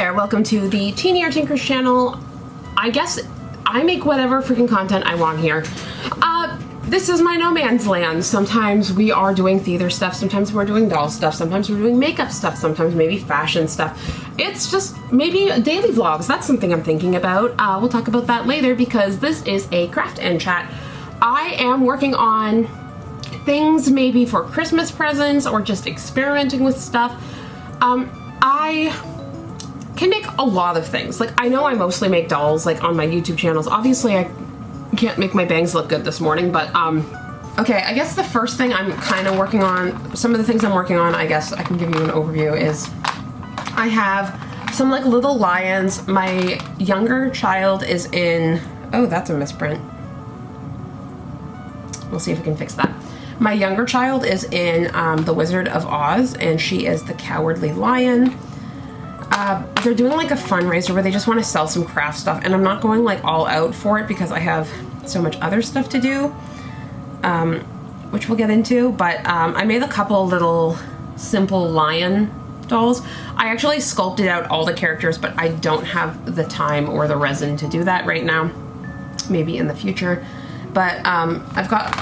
there, welcome to the Teeny or Tinkers channel. I guess I make whatever freaking content I want here. This is my no man's land. Sometimes we are doing theater stuff, sometimes we're doing doll stuff, sometimes we're doing makeup stuff, sometimes maybe fashion stuff. It's just maybe daily vlogs. That's something I'm thinking about. We'll talk about that later because this is a craft and chat. I am working on things maybe for Christmas presents or just experimenting with stuff. I can make a lot of things. Like, I know I mostly make dolls, like, on my YouTube channels. Obviously, I can't make my bangs look good this morning, but, okay, I guess the first thing I'm kind of working on, some of the things I'm working on, I guess I can give you an overview, is I have some, like, little lions. My younger child is in, oh, that's a misprint. We'll see if we can fix that. My younger child is in The Wizard of Oz, and she is the Cowardly Lion. They're doing like a fundraiser where they just want to sell some craft stuff, and I'm not going like all out for it because I have so much other stuff to do, which we'll get into, but I made a couple little simple lion dolls. I actually sculpted out all the characters, but I don't have the time or the resin to do that right now. Maybe in the future. But I've got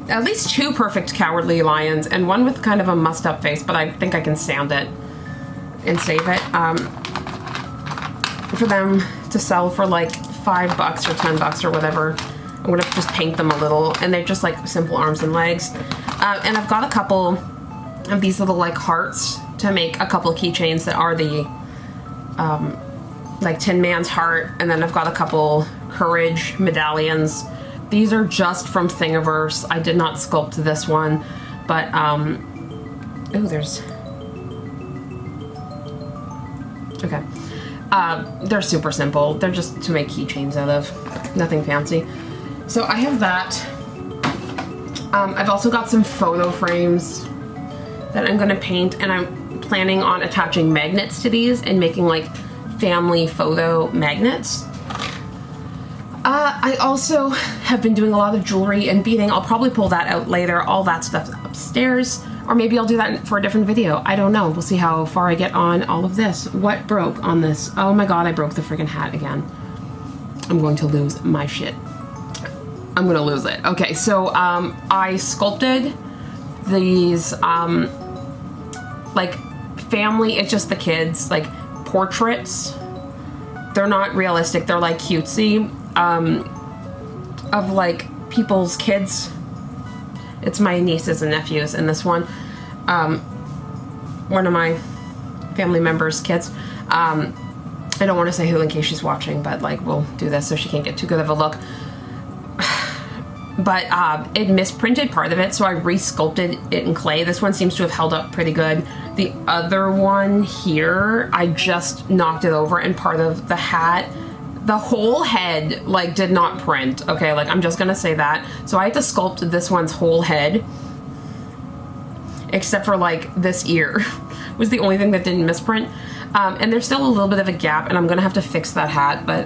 at least two perfect Cowardly Lions and one with kind of a mussed up face, but I think I can sand it and save it for them to sell for like $5 or $10 or whatever. I'm gonna just paint them a little, and they're just like simple arms and legs. And I've got a couple of these little like hearts to make a couple of keychains that are the like Tin Man's heart, and then I've got a couple courage medallions. These are just from Thingiverse. I did not sculpt this one, but oh, there's, okay. They're super simple. They're just to make keychains out of, nothing fancy. So I have that. I've also got some photo frames that I'm gonna paint, and I'm planning on attaching magnets to these and making like family photo magnets. I also have been doing a lot of jewelry and beading. I'll probably pull that out later. All that stuff's upstairs. Or maybe I'll do that for a different video. I don't know. We'll see how far I get on all of this. What broke on this? Oh my god, I broke the freaking hat again. I'm going to lose my shit. I'm gonna lose it. Okay, so I sculpted these like family, it's just the kids, like portraits. They're not realistic, they're like cutesy, of like people's kids. It's my nieces and nephews in this one. One of my family members' kids. I don't want to say who in case she's watching, but like we'll do this so she can't get too good of a look. But it misprinted part of it, so I re-sculpted it in clay. This one seems to have held up pretty good. The other one here, I just knocked it over, and part of the hat, the whole head, like, did not print. Okay, like, I'm just gonna say that. So I had to sculpt this one's whole head, except for, like, this ear was the only thing that didn't misprint. And there's still a little bit of a gap, and I'm gonna have to fix that hat, but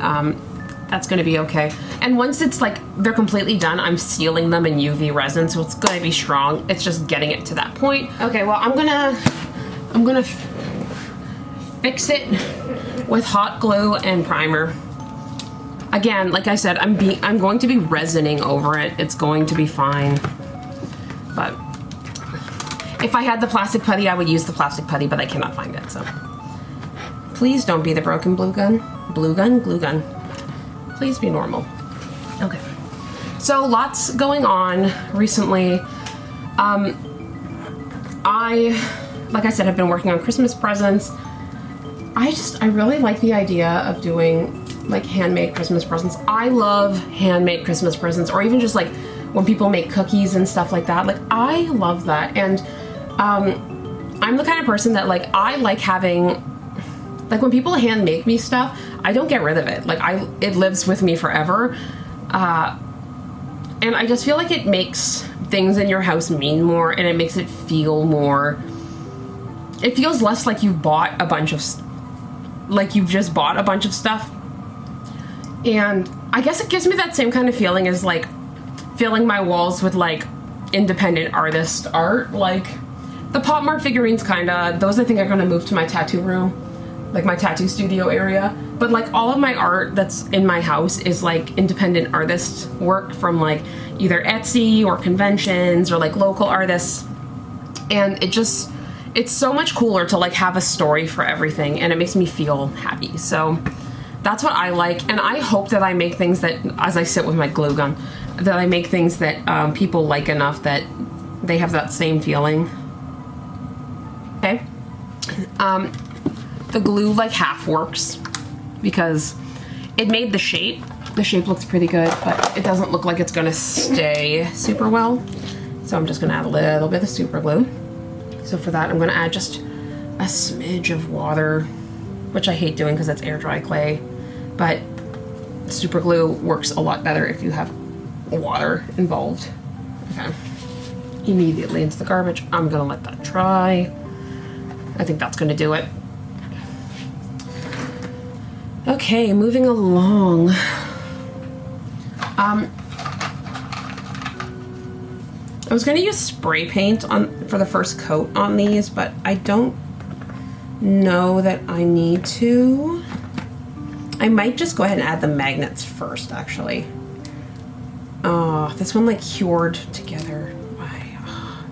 that's gonna be okay. And once it's, like, they're completely done, I'm sealing them in UV resin, so it's gonna be strong. It's just getting it to that point. Okay, well, I'm gonna fix it with hot glue and primer. Again, like I said, I'm going to be resining over it. It's going to be fine. But if I had the plastic putty, I would use the plastic putty, but I cannot find it, so. Please don't be the broken glue gun. Glue gun. Please be normal. Okay. So lots going on recently. Like I said, I've been working on Christmas presents. I really like the idea of doing like handmade Christmas presents. I love handmade Christmas presents, or even just like when people make cookies and stuff like that. Like, I love that. And I'm the kind of person that like, I like having, like when people hand make me stuff, I don't get rid of it. Like it lives with me forever. And I just feel like it makes things in your house mean more, and it makes it feel more, it feels less like you've bought a bunch of, like you've just bought a bunch of stuff. And I guess it gives me that same kind of feeling as like filling my walls with like independent artist art. Like the Pop Mart figurines, kinda, those I think are gonna move to my tattoo room. like my tattoo studio area. But like all of my art that's in my house is like independent artist work from like either Etsy or conventions or like local artists. And it's so much cooler to like have a story for everything, and it makes me feel happy. So that's what I like, and I hope that I make things that, as I sit with my glue gun, that I make things that people like enough that they have that same feeling. Okay. The glue like half works because it made the shape. The shape looks pretty good, but it doesn't look like it's gonna stay super well. So I'm just gonna add a little bit of super glue. So for that, I'm gonna add just a smidge of water, which I hate doing because it's air dry clay, but super glue works a lot better if you have water involved. Okay, immediately into the garbage. I'm gonna let that dry. I think that's gonna do it. Okay, moving along. I was gonna use spray paint for the first coat on these, but I don't know that I need to. I might just go ahead and add the magnets first, actually. Oh, this one like cured together. Why? Oh.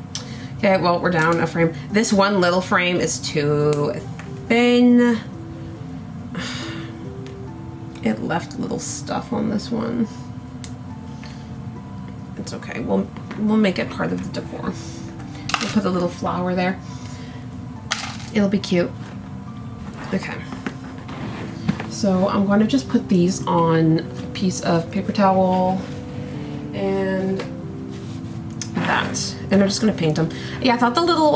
Okay, well, we're down a frame. This one little frame is too thin. It left little stuff on this one. It's okay. We'll make it part of the decor. We'll put a little flower there. It'll be cute. Okay. So I'm going to just put these on a piece of paper towel and that. And I'm just going to paint them. Yeah, I thought the little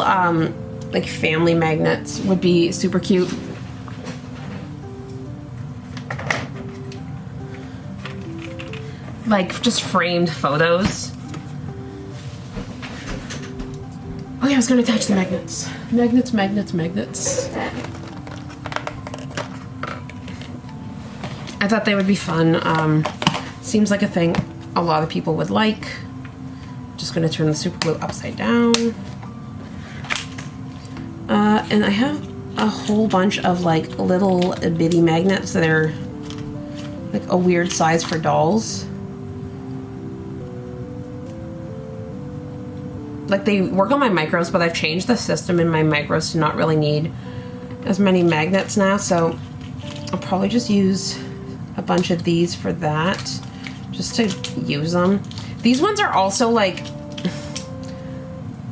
like family magnets would be super cute. Like just framed photos. Oh yeah, I was gonna attach the magnets. Magnets, magnets, magnets. I thought they would be fun. Seems like a thing a lot of people would like. Just gonna turn the super glue upside down. And I have a whole bunch of like little bitty magnets that are like a weird size for dolls. Like they work on my micros, but I've changed the system in my micros to not really need as many magnets now, so I'll probably just use a bunch of these for that, just to use them. These ones are also like,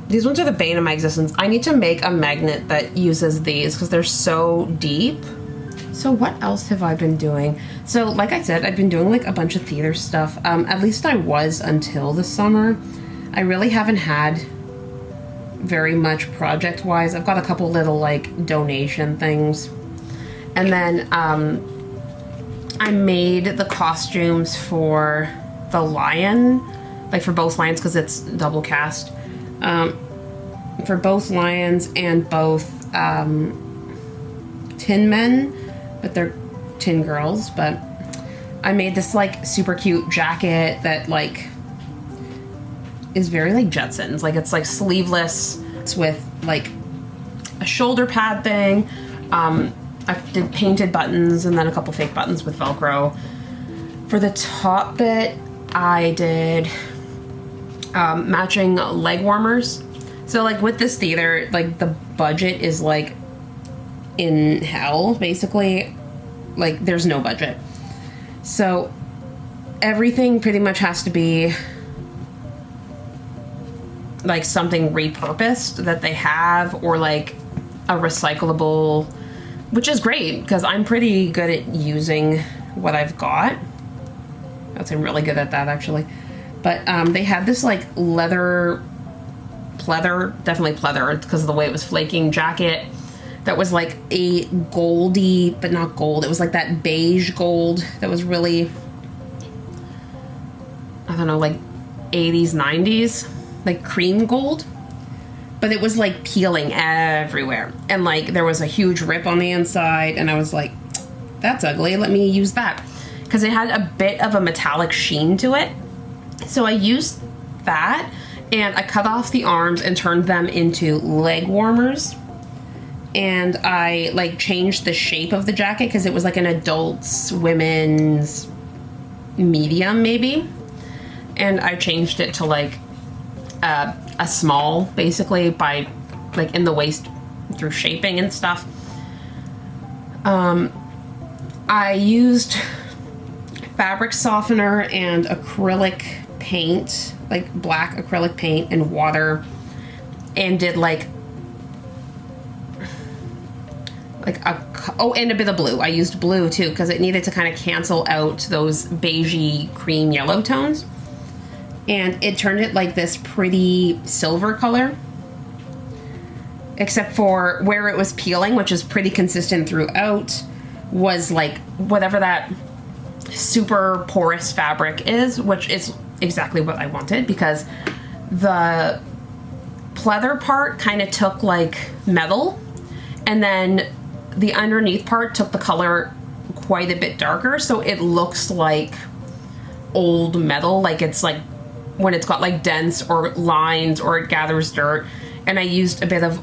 these ones are the bane of my existence. I need to make a magnet that uses these because they're so deep. So what else have I been doing? So like I said, I've been doing like a bunch of theater stuff. At least I was until the summer. I really haven't had very much project-wise. I've got a couple little like donation things. And then I made the costumes for the lion, like for both lions because it's double cast. For both lions and both tin men, but they're tin girls. But I made this like super cute jacket that like is very like Jetsons. Like it's like sleeveless. It's with like a shoulder pad thing. I did painted buttons and then a couple fake buttons with Velcro. For the top bit, I did matching leg warmers. So like with this theater, like the budget is like in hell, basically. Like there's no budget. So everything pretty much has to be like something repurposed that they have, or like a recyclable, which is great because I'm pretty good at using what I've got. I'd say I'm really good at that actually. But they had this like leather, definitely pleather because of the way it was flaking jacket that was like a goldy, but not gold. It was like that beige gold that was really, I don't know, like 80s, 90s. Like cream gold, but it was like peeling everywhere, and like there was a huge rip on the inside, and I was like, that's ugly, let me use that, because it had a bit of a metallic sheen to it. So I used that and I cut off the arms and turned them into leg warmers, and I like changed the shape of the jacket because it was like an adults, women's medium maybe, and I changed it to like a small, basically, by like in the waist through shaping and stuff. I used fabric softener and acrylic paint, like black acrylic paint and water, and did like and a bit of blue. I used blue too because it needed to kind of cancel out those beigey cream yellow tones, and it turned it like this pretty silver color, except for where it was peeling, which is pretty consistent throughout, was like whatever that super porous fabric is, which is exactly what I wanted, because the pleather part kind of took like metal, and then the underneath part took the color quite a bit darker, so it looks like old metal, like it's like when it's got like dents or lines or it gathers dirt. And I used a bit of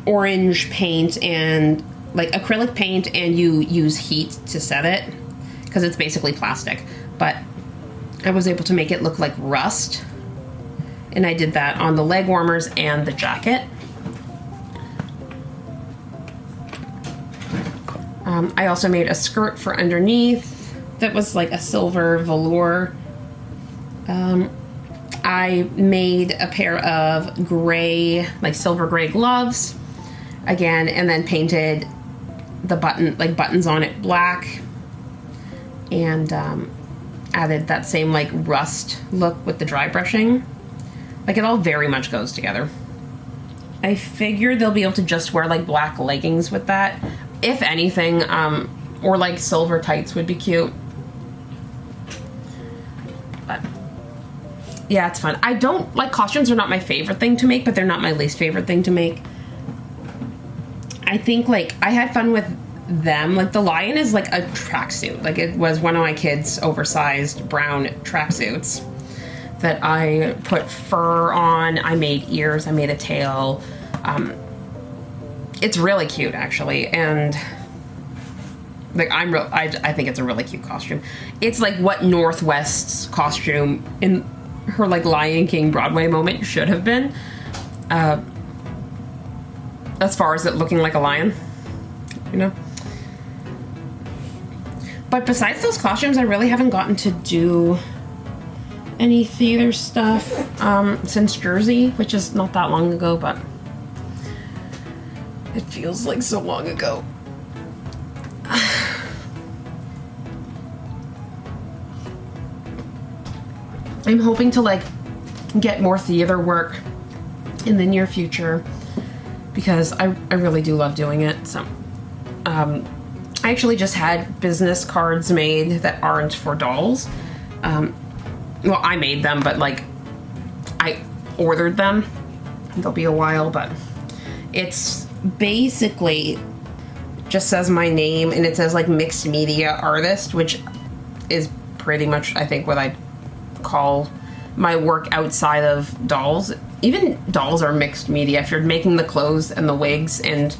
orange paint and like acrylic paint, and you use heat to set it because it's basically plastic, but I was able to make it look like rust, and I did that on the leg warmers and the jacket. I also made a skirt for underneath that was like a silver velour. I made a pair of gray, like silver gray gloves again, and then painted the buttons on it black, and added that same like rust look with the dry brushing. Like it all very much goes together. I figured they'll be able to just wear like black leggings with that, if anything, or like silver tights would be cute. But yeah, it's fun. I don't like, costumes are not my favorite thing to make, but they're not my least favorite thing to make. I think like I had fun with them. Like the lion is like a tracksuit. Like it was one of my kids' oversized brown tracksuits that I put fur on. I made ears, I made a tail. It's really cute actually, and like I think it's a really cute costume. It's like what Northwest's costume in her like Lion King Broadway moment should have been, as far as it looking like a lion, you know. But besides those costumes, I really haven't gotten to do any theater stuff since Jersey, which is not that long ago, but it feels like so long ago. I'm hoping to like get more theater work in the near future because I really do love doing it. So I actually just had business cards made that aren't for dolls. Well, I made them, but like I ordered them. They'll be a while, but it's basically just says my name, and it says like mixed media artist, which is pretty much I think what I call my work outside of dolls. Even dolls are mixed media if you're making the clothes and the wigs and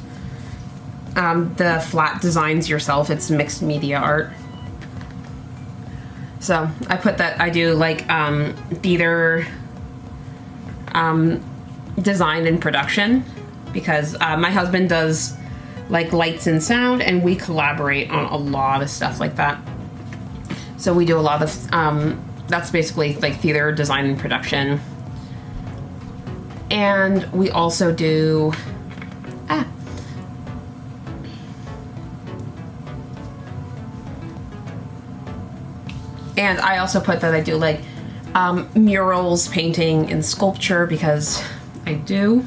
the flat designs yourself. It's mixed media art. So I put that I do like theater design and production, because my husband does like lights and sound, and we collaborate on a lot of stuff like that. So we do a lot of that's basically like theater design and production. And we also do and I also put that I do like murals, painting, and sculpture, because I do.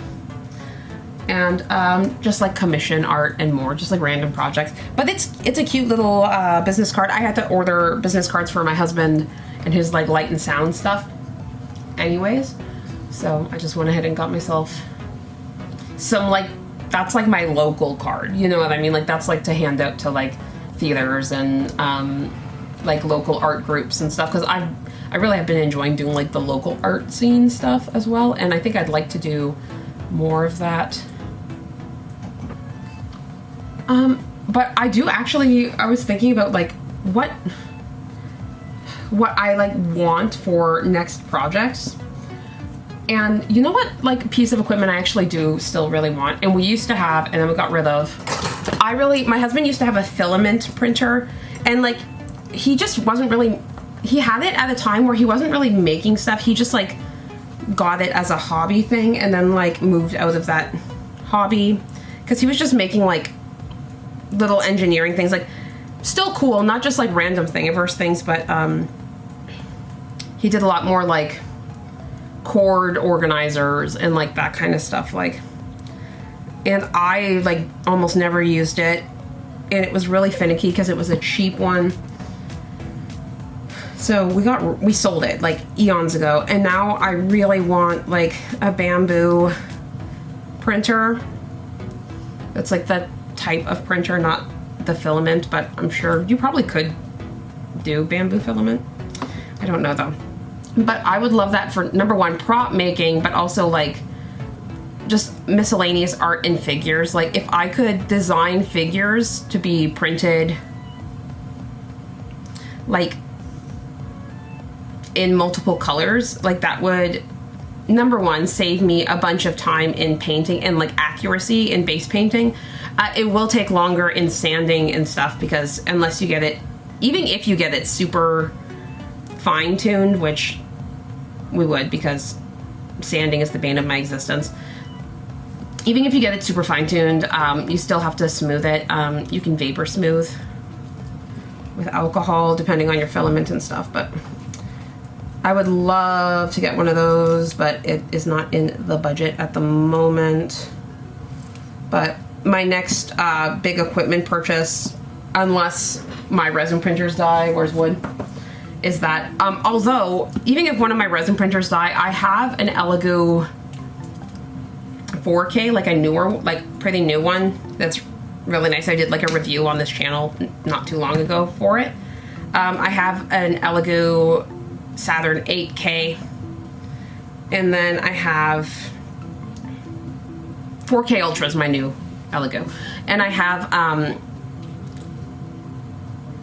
And just like commission art and more, just like random projects. But it's a cute little business card. I had to order business cards for my husband and his like light and sound stuff anyways. So I just went ahead and got myself some like, that's like my local card. You know what I mean? Like that's like to hand out to like theaters and like local art groups and stuff. Cause I really have been enjoying doing like the local art scene stuff as well. And I think I'd like to do more of that. But I do actually, I was thinking about like what I like want for next projects. And you know what like piece of equipment I actually do still really want, and we used to have, and then we got rid of. My husband used to have a filament printer, and like he just wasn't really, he had it at a time where he wasn't really making stuff. He just like got it as a hobby thing and then like moved out of that hobby because he was just making like little engineering things, like still cool, not just like random Thingiverse things, but he did a lot more like cord organizers and like that kind of stuff, like, and I like almost never used it, and it was really finicky because it was a cheap one. So we sold it like eons ago, and now I really want like a bamboo printer. It's like the type of printer, not the filament, but I'm sure you probably could do bamboo filament. I don't know though. But I would love that for number one, prop making, but also like just miscellaneous art and figures. Like if I could design figures to be printed like in multiple colors, like that would, number one, save me a bunch of time in painting and like accuracy in base painting. It will take longer in sanding and stuff because unless you get it, even if you get it super fine-tuned, which we would because sanding is the bane of my existence. Even if you get it super fine-tuned, you still have to smooth it. You can vapor smooth with alcohol depending on your filament and stuff, but I would love to get one of those, but it is not in the budget at the moment. But my next big equipment purchase, unless my resin printers die, where's wood, is that, although, even if one of my resin printers die, I have an Elegoo 4K, like a newer, like pretty new one, that's really nice. I did like a review on this channel not too long ago for it. I have an Elegoo Saturn 8K, and then I have 4K Ultra is my new Elegoo, and I have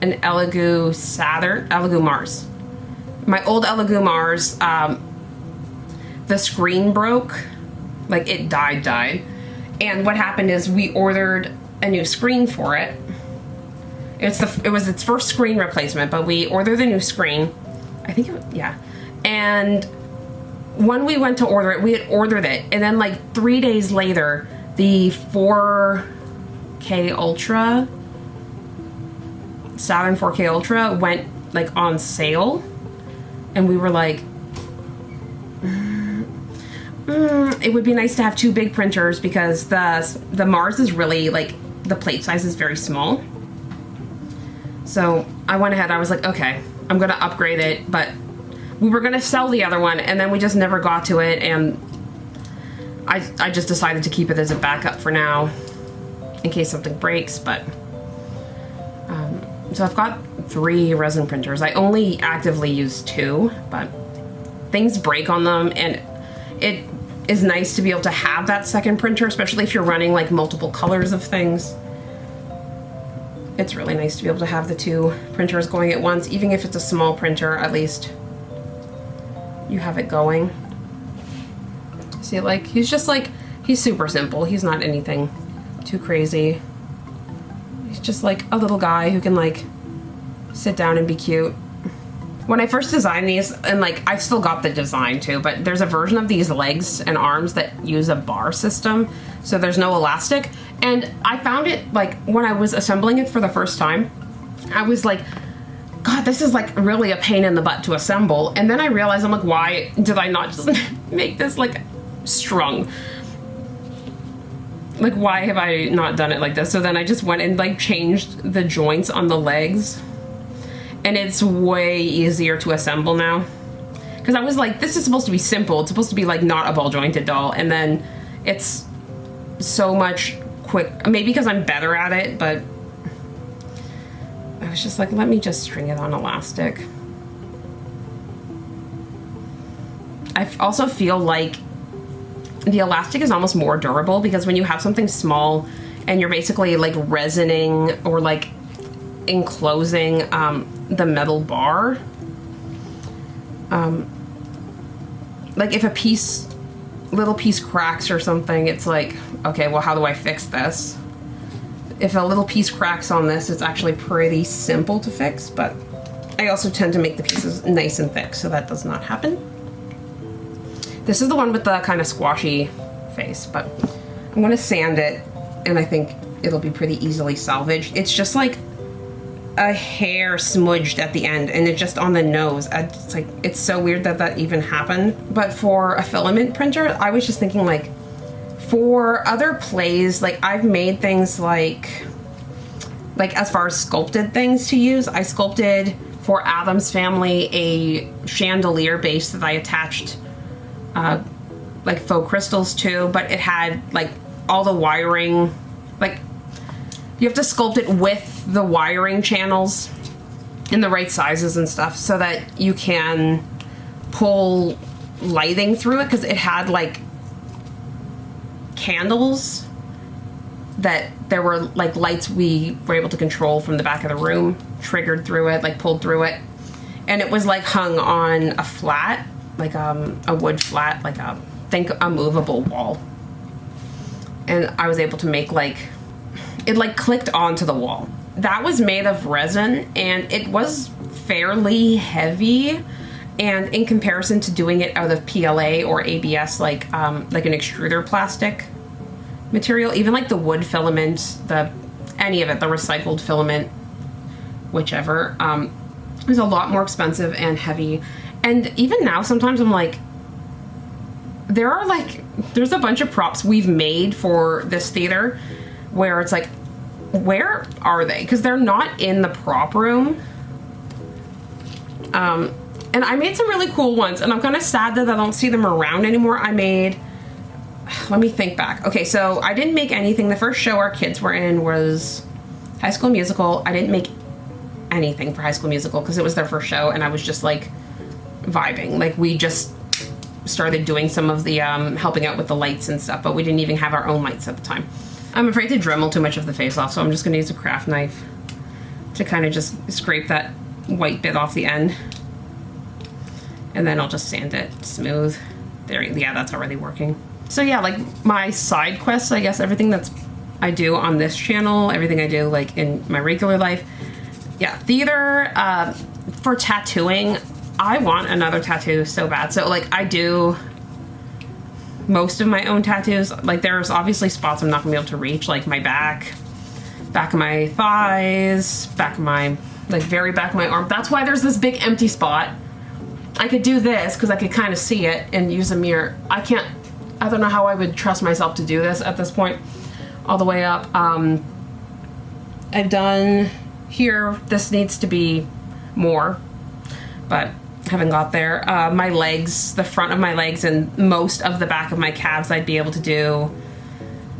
an Elegoo Mars. My old Elegoo Mars, the screen broke, like it died. And what happened is we ordered a new screen for it. It was its first screen replacement, but we ordered the new screen. I think it was, yeah. And when we went to order it, we had ordered it, and then like 3 days later, the 4K Ultra, Saturn 4K Ultra went like on sale, and we were like, it would be nice to have two big printers because the Mars is really like, the plate size is very small. So I went ahead, I was like, okay, I'm gonna upgrade it, but we were gonna sell the other one, and then we just never got to it, and I just decided to keep it as a backup for now in case something breaks. But so I've got 3 resin printers. I only actively use 2, but things break on them, and it is nice to be able to have that second printer, especially if you're running like multiple colors of things. It's really nice to be able to have the 2 printers going at once, even if it's a small printer. At least you have it going. See, like, he's just like, he's super simple. He's not anything too crazy. He's just like a little guy who can like sit down and be cute. When I first designed these, and like I've still got the design too, but there's a version of these legs and arms that use a bar system, so there's no elastic. And I found it, like, when I was assembling it for the first time, I was like, God, this is like really a pain in the butt to assemble. And then I realized, I'm like, why did I not just make this like strung? Like, why have I not done it like this? So then I just went and like changed the joints on the legs, and it's way easier to assemble now. Because I was like, this is supposed to be simple. It's supposed to be like not a ball jointed doll, and then it's so much quick. Maybe because I'm better at it, but I was just like, let me just string it on elastic. I also feel like the elastic is almost more durable, because when you have something small and you're basically like resining or like enclosing the metal bar. Like if a little piece cracks or something, it's like, okay, well, how do I fix this? If a little piece cracks on this, it's actually pretty simple to fix, but I also tend to make the pieces nice and thick so that does not happen. This is the one with the kind of squashy face, but I'm gonna sand it and I think it'll be pretty easily salvaged. It's just like a hair smudged at the end and it's just on the nose. It's like, it's so weird that that even happened. But for a filament printer, I was just thinking like, for other plays, like I've made things like as far as sculpted things to use, I sculpted for Adam's Family a chandelier base that I attached like faux crystals to, but it had like all the wiring, like you have to sculpt it with the wiring channels in the right sizes and stuff so that you can pull lighting through it, because it had like candles that there were like lights we were able to control from the back of the room, triggered through it, like pulled through it. And it was like hung on a flat, like a wood flat, like think a movable wall. And I was able to make like, it like clicked onto the wall. That was made of resin and it was fairly heavy. And in comparison to doing it out of PLA or ABS, like an extruder plastic material, even like the wood filament, any of it, the recycled filament, whichever, it was a lot more expensive and heavy. And even now, sometimes I'm like, there's a bunch of props we've made for this theater where it's like, where are they? Because they're not in the prop room. And I made some really cool ones, and I'm kind of sad that I don't see them around anymore. Let me think back. Okay, so I didn't make anything. The first show our kids were in was High School Musical. I didn't make anything for High School Musical because it was their first show, and I was just like vibing. Like we just started doing some of the helping out with the lights and stuff, but we didn't even have our own lights at the time. I'm afraid to Dremel too much of the face off, so I'm just going to use a craft knife to kind of just scrape that white bit off the end. And then I'll just sand it smooth. There, yeah, that's already working. So yeah, like my side quests, I guess, everything I do on this channel, everything I do like in my regular life. Yeah, theater, for tattooing, I want another tattoo so bad. So like I do most of my own tattoos. Like there's obviously spots I'm not gonna be able to reach, like my back of my thighs, back of my, like very back of my arm. That's why there's this big empty spot. I could do this because I could kind of see it and use a mirror. I don't know how I would trust myself to do this at this point all the way up. I've done here, this needs to be more, but haven't got there. My legs, the front of my legs and most of the back of my calves I'd be able to do,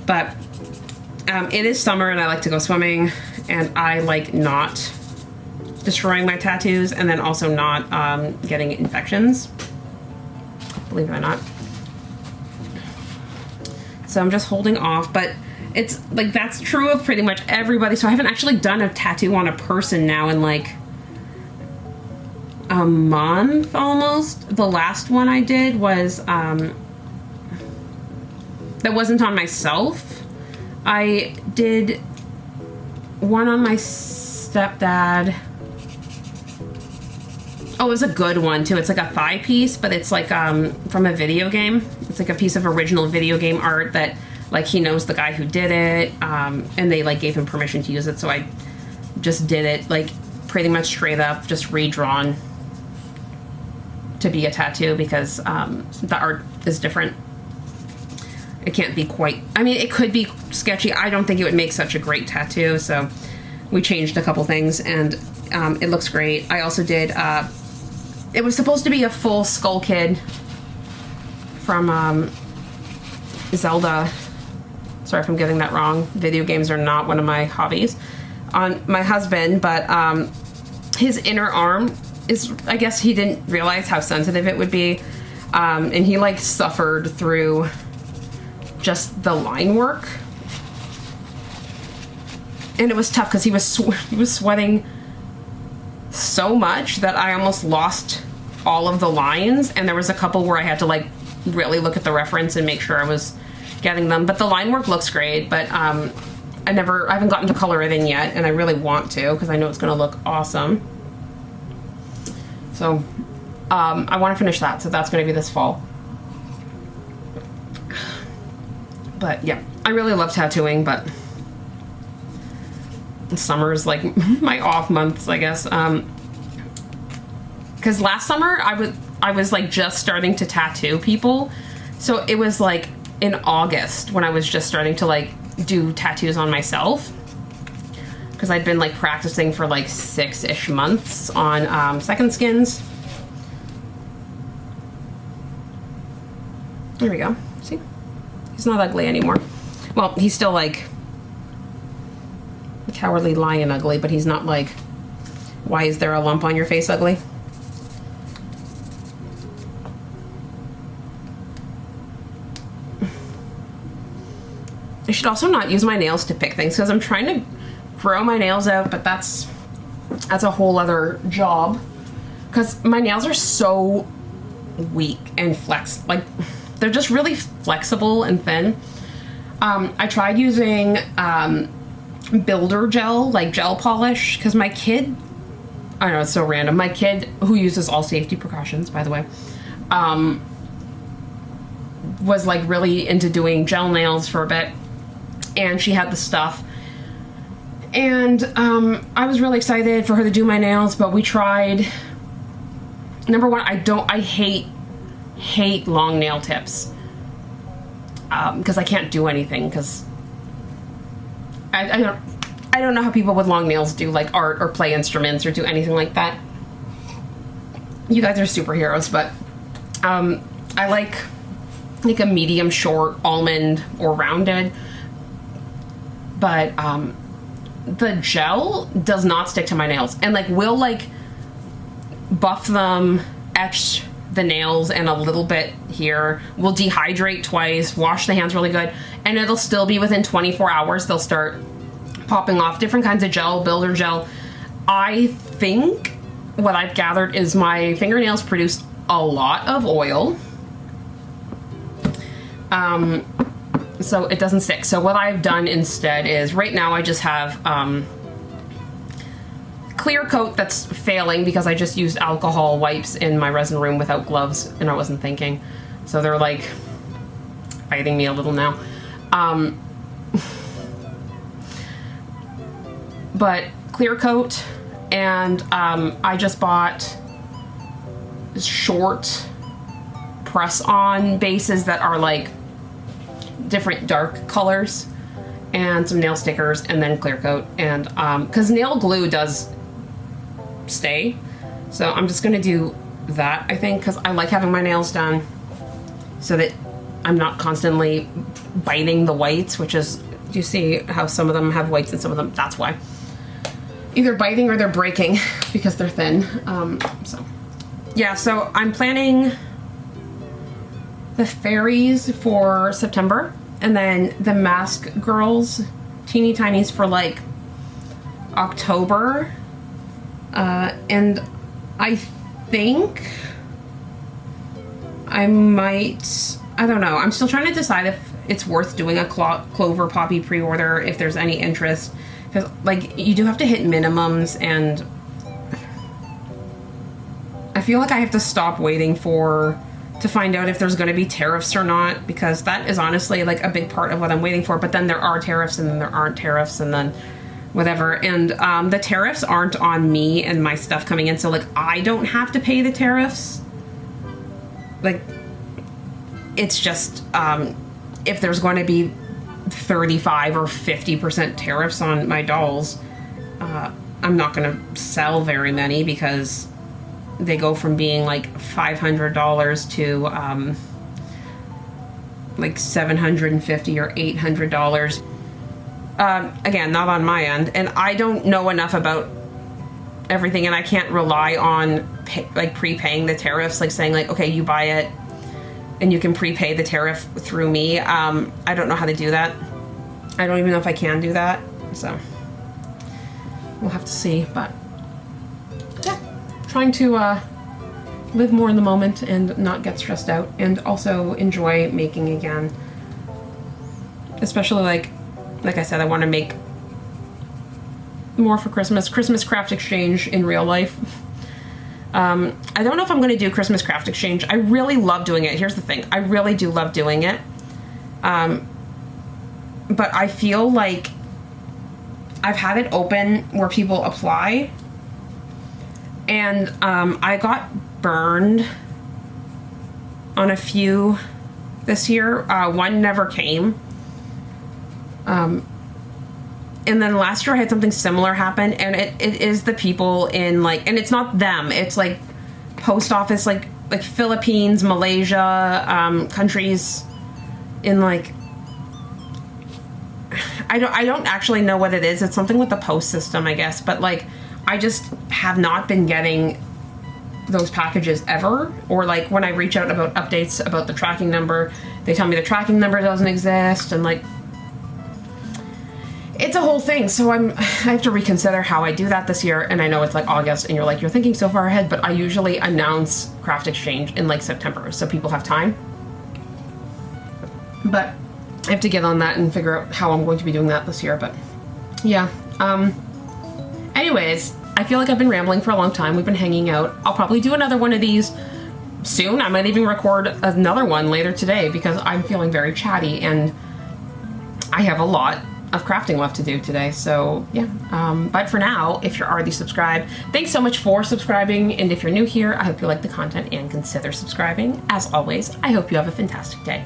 but it is summer and I like to go swimming and I like not destroying my tattoos and then also not getting infections, believe it or not. So I'm just holding off, but it's like that's true of pretty much everybody. So I haven't actually done a tattoo on a person now in like a month almost. The last one I did was that wasn't on myself. I did one on my stepdad. Oh, it was a good one too. It's like a thigh piece, but it's like from a video game. It's like a piece of original video game art that like he knows the guy who did it, and they like gave him permission to use it. So I just did it like pretty much straight up, just redrawn to be a tattoo because the art is different. It can't be quite, I mean, it could be sketchy. I don't think it would make such a great tattoo. So we changed a couple things and it looks great. I also did, it was supposed to be a full Skull Kid from Zelda. Sorry if I'm getting that wrong. Video games are not one of my hobbies. On my husband, but his inner arm is, I guess he didn't realize how sensitive it would be. And he like suffered through just the line work. And it was tough because he was sweating so much that I almost lost all of the lines, and there was a couple where I had to like really look at the reference and make sure I was getting them. But the line work looks great, but I haven't gotten to color it in yet, and I really want to because I know it's gonna look awesome. So I want to finish that, so that's gonna be this fall. But yeah, I really love tattooing, but summer is like my off months, I guess. Because last summer I was like just starting to tattoo people, so it was like in August when I was just starting to like do tattoos on myself, because I'd been like practicing for like 6-ish months on second skins. There we go. See, he's not ugly anymore. Well, he's still like Cowardly Lion ugly, but he's not like, why is there a lump on your face ugly? I should also not use my nails to pick things because I'm trying to grow my nails out, but that's a whole other job because my nails are so weak and flexed. Like, they're just really flexible and thin. I tried using builder gel, like gel polish, because my kid, I know it's so random, my kid, who uses all safety precautions, by the way, was like really into doing gel nails for a bit, and she had the stuff, and I was really excited for her to do my nails, but we tried. Number one, I hate long nail tips, because I can't do anything, because I don't know how people with long nails do like art or play instruments or do anything like that. You guys are superheroes, but I like a medium short almond or rounded, but the gel does not stick to my nails, and like we'll like buff them, etch the nails and a little bit here. We'll dehydrate twice, wash the hands really good, and it'll still be within 24 hours. They'll start popping off. Different kinds of gel, builder gel. I think what I've gathered is my fingernails produce a lot of oil. So it doesn't stick. So what I've done instead is, right now I just have clear coat that's failing because I just used alcohol wipes in my resin room without gloves and I wasn't thinking. So they're like fighting me a little now. But clear coat, and I just bought short press-on bases that are like different dark colors, and some nail stickers, and then clear coat. And because nail glue does stay, so I'm just gonna do that, I think, because I like having my nails done so that I'm not constantly biting the whites, which is, do you see how some of them have whites and some of them, that's why. Either biting or they're breaking because they're thin. So yeah, so I'm planning the fairies for September, and then the mask girls, teeny tinies, for like October. And I think I might, I don't know, I'm still trying to decide if it's worth doing a Clover Poppy pre-order, if there's any interest, because like you do have to hit minimums, and I feel like I have to stop waiting to find out if there's going to be tariffs or not, because that is honestly like a big part of what I'm waiting for. But then there are tariffs, and then there aren't tariffs, and then whatever. And the tariffs aren't on me and my stuff coming in, so like I don't have to pay the tariffs. Like, it's just if there's going to be 35 or 50% tariffs on my dolls, I'm not going to sell very many, because they go from being like $500 to like $750 or $800. Again, not on my end, and I don't know enough about everything, and I can't rely on prepaying the tariffs, like saying like, okay, you buy it and you can prepay the tariff through me. I don't know how to do that. I don't even know if I can do that. So we'll have to see, but yeah, trying to live more in the moment and not get stressed out, and also enjoy making again. Especially like I said, I want to make more for Christmas craft exchange in real life. I don't know if I'm going to do Christmas craft exchange. I really love doing it. Here's the thing. I really do love doing it. But I feel like I've had it open where people apply, and I got burned on a few this year. One never came. And then last year I had something similar happen, and it is the people in like, and it's not them, it's like post office, like Philippines, Malaysia, countries in like, I don't actually know what it is. It's something with the post system, I guess, but like, I just have not been getting those packages ever. Or like when I reach out about updates about the tracking number, they tell me the tracking number doesn't exist, and like, it's a whole thing. So I have to reconsider how I do that this year. And I know it's like August and you're thinking so far ahead, but I usually announce craft exchange in like September so people have time. But I have to get on that and figure out how I'm going to be doing that this year. But yeah. Anyways, I feel like I've been rambling for a long time. We've been hanging out. I'll probably do another one of these soon. I might even record another one later today because I'm feeling very chatty and I have a lot of crafting left to do today. So yeah, but for now, if you're already subscribed, thanks so much for subscribing. And if you're new here, I hope you like the content and consider subscribing. As always, I hope you have a fantastic day.